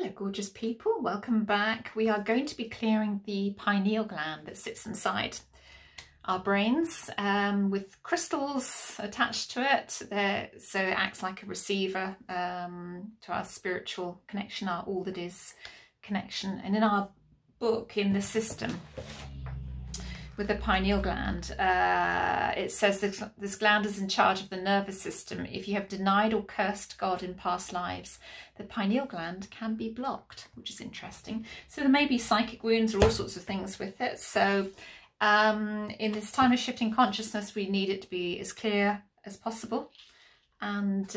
Hello gorgeous people, welcome back. We are going to be clearing the pineal gland that sits inside our brains with crystals attached to it. So it acts like a receiver to our spiritual connection, our all that is connection. And in our book, in the system with the pineal gland, it says this gland is in charge of the nervous system. If you have denied or cursed God in past lives, the pineal gland can be blocked, which is interesting. So there may be psychic wounds or all sorts of things with it. So in this time of shifting consciousness, we need it to be as clear as possible. And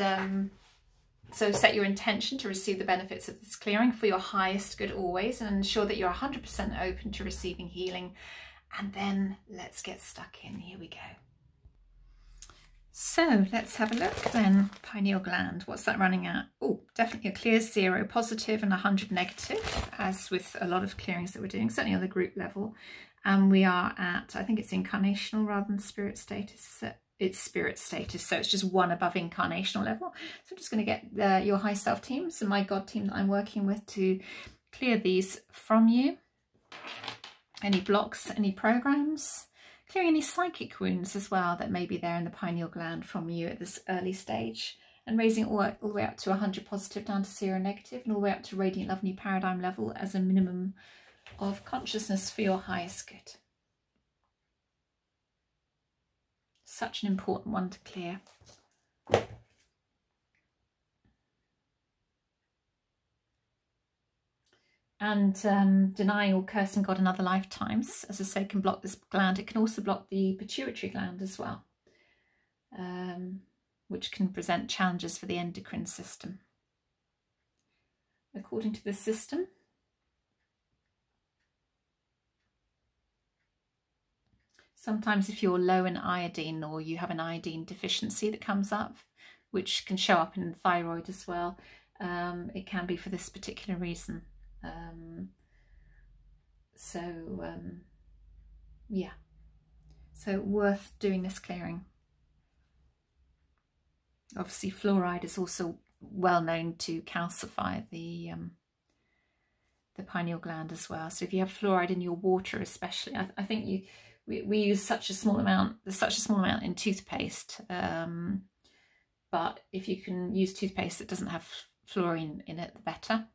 so set your intention to receive the benefits of this clearing for your highest good always, and ensure that you're 100% open to receiving healing. And then let's get stuck in. Here we go. So let's have a look then. Pineal gland, what's that running at? Oh, definitely a clear 0 positive and 100 negative, as with a lot of clearings that we're doing, certainly on the group level. And we are at, I think it's incarnational rather than spirit status. It's spirit status, so it's just one above incarnational level. So I'm just going to get your high self teams and my God team that I'm working with to clear these from you. Any blocks, any programs, clearing any psychic wounds as well that may be there in the pineal gland from you at this early stage, and raising all the way up to 100 positive down to 0 negative, and all the way up to radiant love new paradigm level as a minimum of consciousness for your highest good. Such an important one to clear. And denying or cursing God in other lifetimes, as I say, can block this gland. It can also block the pituitary gland as well, which can present challenges for the endocrine system. According to the system, sometimes if you're low in iodine, or you have an iodine deficiency that comes up, which can show up in the thyroid as well, it can be for this particular reason. Yeah, so worth doing this clearing. Obviously fluoride is also well known to calcify the pineal gland as well. So if you have fluoride in your water especially, I think we use such a small amount, there's such a small amount in toothpaste, but if you can use toothpaste that doesn't have fluorine in it, the better.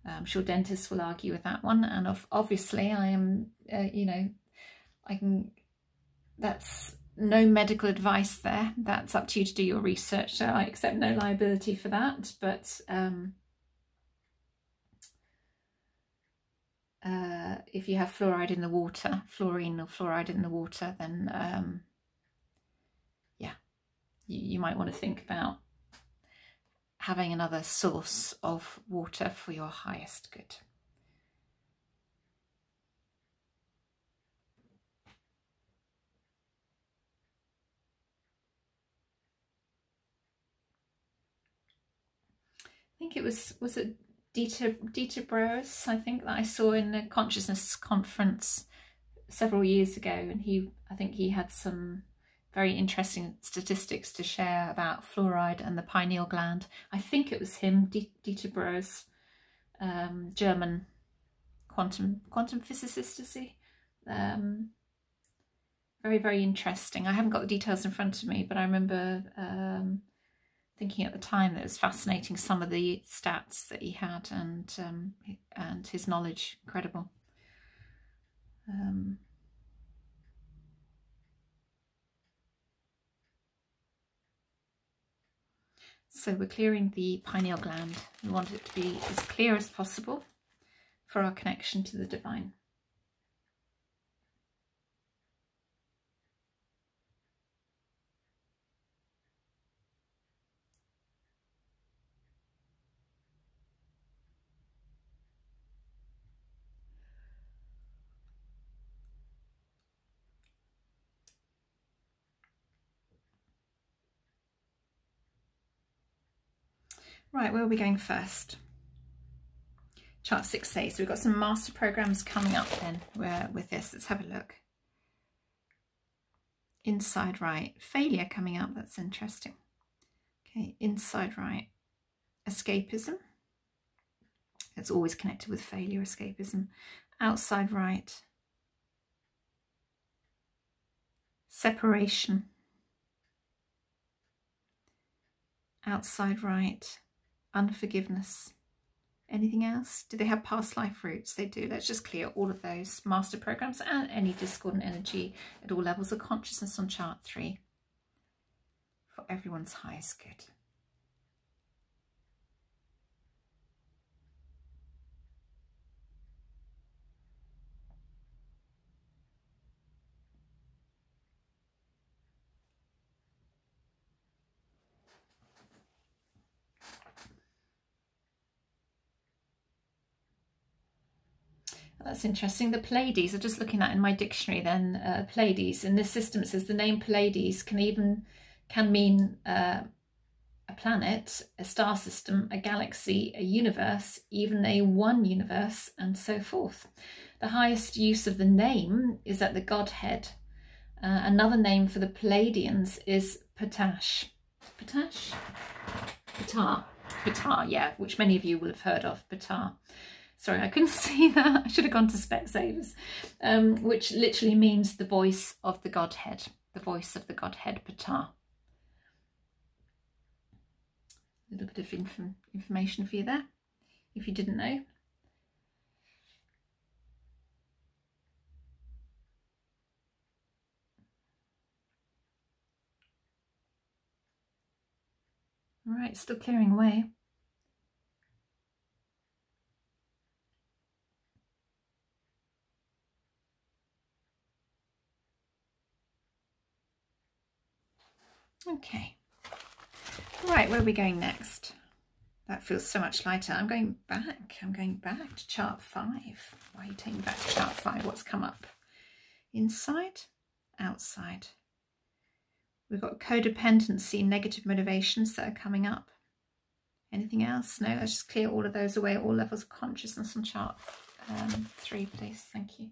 I'm sure dentists will argue with that one, and obviously I am, you know, that's no medical advice there. That's up to you to do your research, so I accept no liability for that. But if you have fluoride in the water, fluorine or fluoride in the water, then yeah, you might want to think about having another source of water for your highest good. I think it was it Gettr, I think, that I saw in the consciousness conference several years ago, and I think he had some very interesting statistics to share about fluoride and the pineal gland. I think it was him, Gettr, German quantum physicist, is he? Very, very interesting. I haven't got the details in front of me, but I remember thinking at the time that it was fascinating, some of the stats that he had, and his knowledge, incredible. So we're clearing the pineal gland. We want it to be as clear as possible for our connection to the divine. Right, where are we going first? Chart 6A. So we've got some master programs coming up then with this. Let's have a look. Inside right. Failure coming up. That's interesting. Okay, inside right. Escapism. It's always connected with failure, escapism. Outside right. Separation. Outside right. Unforgiveness. Anything else? Do they have past life roots? They do. Let's just clear all of those master programs and any discordant energy at all levels of consciousness on chart 3 for everyone's highest good. That's interesting. The Pleiades, I'm just looking at in my dictionary then, Pleiades, in this system it says the name Pleiades can mean a planet, a star system, a galaxy, a universe, even a one universe, and so forth. The highest use of the name is at the Godhead. Another name for the Pleiadians is Potash. Potash? Gettr. Gettr, yeah, which many of you will have heard of, Gettr. Sorry, I couldn't see that. I should have gone to Specsavers, which literally means the voice of the Godhead. The voice of the Godhead, Gettr. A little bit of information for you there, if you didn't know. All right, still clearing away. Okay, right, where are we going next? That feels so much lighter. I'm going back to chart 5. Why are you taking me back to chart 5? What's come up? Inside, outside. We've got codependency, negative motivations that are coming up. Anything else? No, let's just clear all of those away, all levels of consciousness on chart 3, please. Thank you.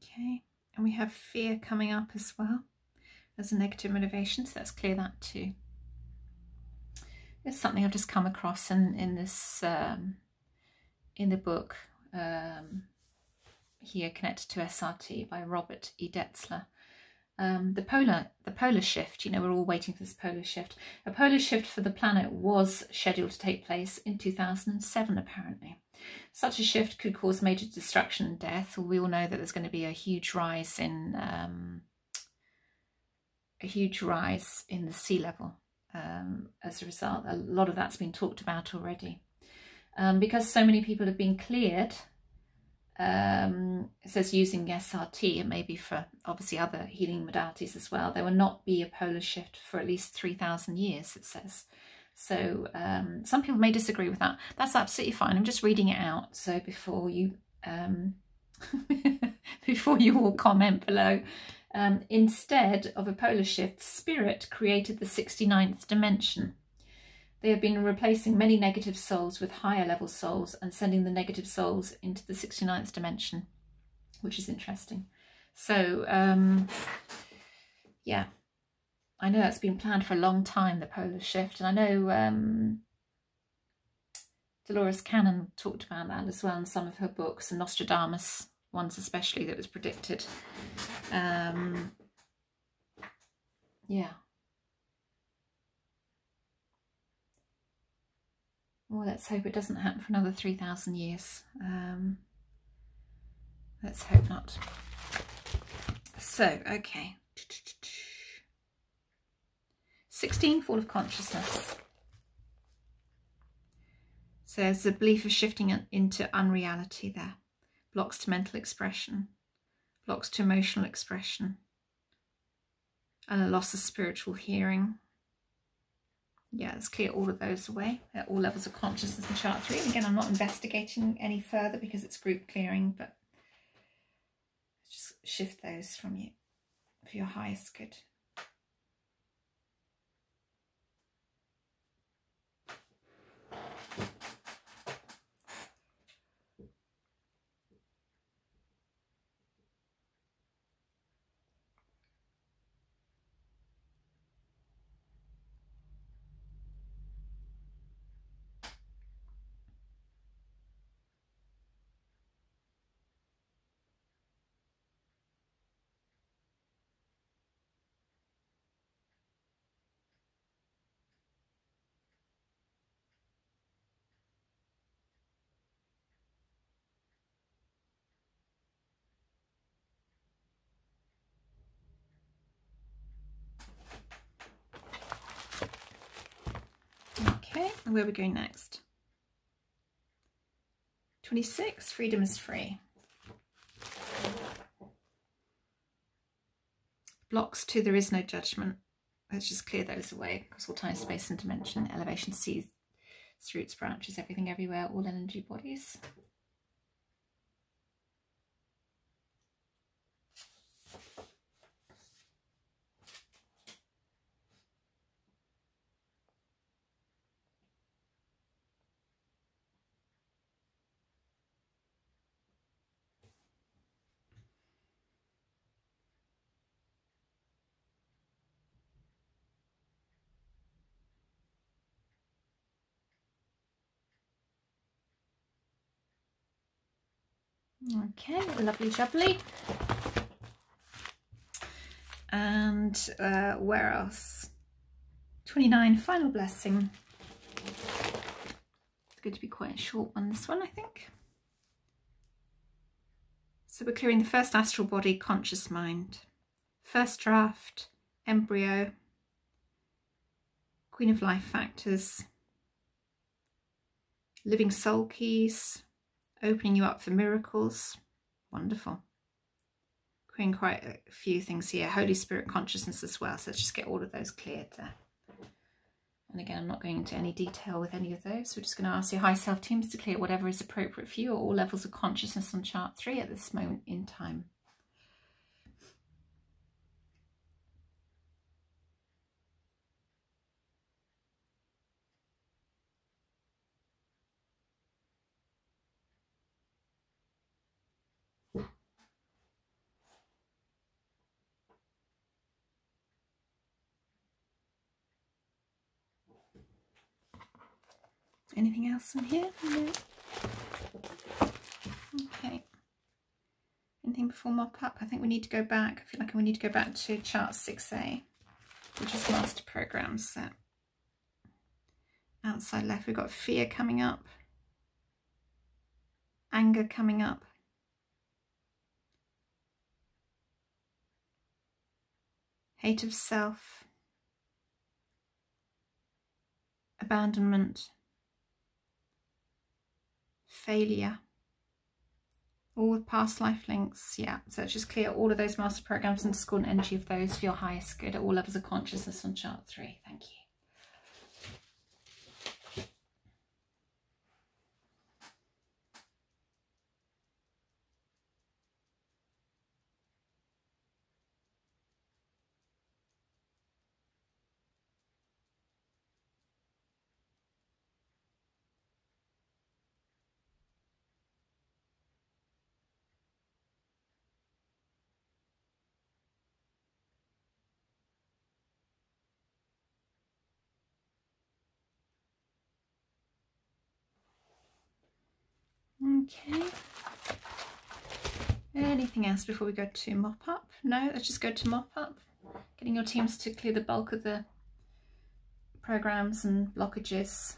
Okay, and we have fear coming up as well as a negative motivation, so let's clear that too. It's something I've just come across in this in the book here, connected to SRT by Robert E. Detzler. The polar shift, you know, we're all waiting for this polar shift. A polar shift for the planet was scheduled to take place in 2007 apparently. Such a shift could cause major destruction and death. We all know that there's going to be a huge rise in the sea level as a result. A lot of that's been talked about already. Because so many people have been cleared, it says using SRT, and maybe for obviously other healing modalities as well, there will not be a polar shift for at least 3,000 years, it says. So some people may disagree with that. That's absolutely fine. I'm just reading it out. So before you before you all comment below, instead of a polar shift, Spirit created the 69th dimension. They have been replacing many negative souls with higher level souls and sending the negative souls into the 69th dimension, which is interesting. So yeah, I know that's been planned for a long time, the polar shift, and I know Dolores Cannon talked about that as well in some of her books, and Nostradamus ones especially, that was predicted. Yeah. Well, let's hope it doesn't happen for another 3,000 years. Let's hope not. So, okay. 16, fall of consciousness. So there's a belief of shifting into unreality there. Blocks to mental expression, blocks to emotional expression, and a loss of spiritual hearing. Yeah, let's clear all of those away at all levels of consciousness in chart 3. And again, I'm not investigating any further because it's group clearing, but just shift those from you for your highest good. Okay, and where are we going next? 26, freedom is free. Blocks to there is no judgment. Let's just clear those away. Across all time, space and dimension, elevation, seas, roots, branches, everything, everywhere, all energy bodies. Okay, lovely jubbly. And where else? 29, final blessing. It's going to be quite a short one, this one, I think. So we're clearing the first astral body, conscious mind. First draft, embryo, Queen of Life factors, living soul keys, opening you up for miracles. Wonderful. Clearing quite a few things here. Holy Spirit consciousness as well. So let's just get all of those cleared there. And again, I'm not going into any detail with any of those. We're just going to ask your high self teams to clear whatever is appropriate for you at all levels of consciousness on chart 3 at this moment in time. Anything else in here? No. Okay. Anything before mop up? I think we need to go back. I feel like we need to go back to chart 6A, which is master programs. So outside left, we've got fear coming up, anger coming up, hate of self, abandonment, failure, all with past life links. Yeah, so just clear all of those master programs and discordant energy of those for your highest good at all levels of consciousness on chart 3. Thank you. Okay. Anything else before we go to mop up? No, let's just go to mop up. Getting your teams to clear the bulk of the programs and blockages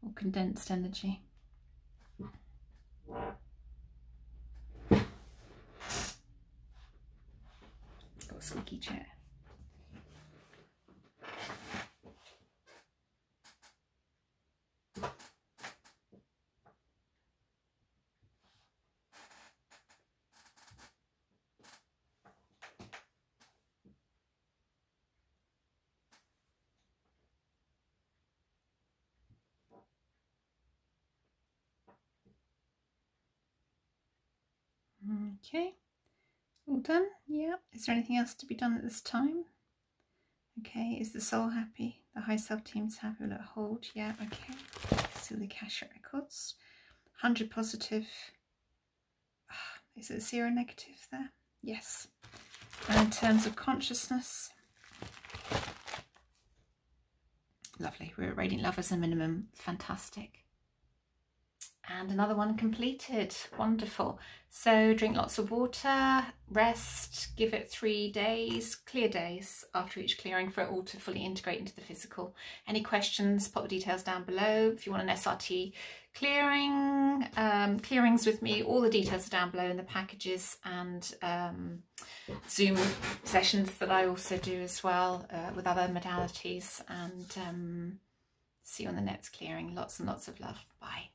or condensed energy. Got a squeaky chair. Okay, all done. Yeah. Is there anything else to be done at this time? Okay, is the soul happy? The high self team's happy? Will it hold? Yeah, okay. See the Akashic records. 100 positive. Is it 0 negative there? Yes. And in terms of consciousness, lovely. We're at Radiant Love as a minimum. Fantastic. And another one completed. Wonderful. So drink lots of water, rest, give it 3 days, clear days after each clearing for it all to fully integrate into the physical. Any questions, pop the details down below. If you want an SRT clearing, clearings with me, all the details are down below in the packages, and Zoom sessions that I also do as well with other modalities. And see you on the next clearing. Lots and lots of love. Bye.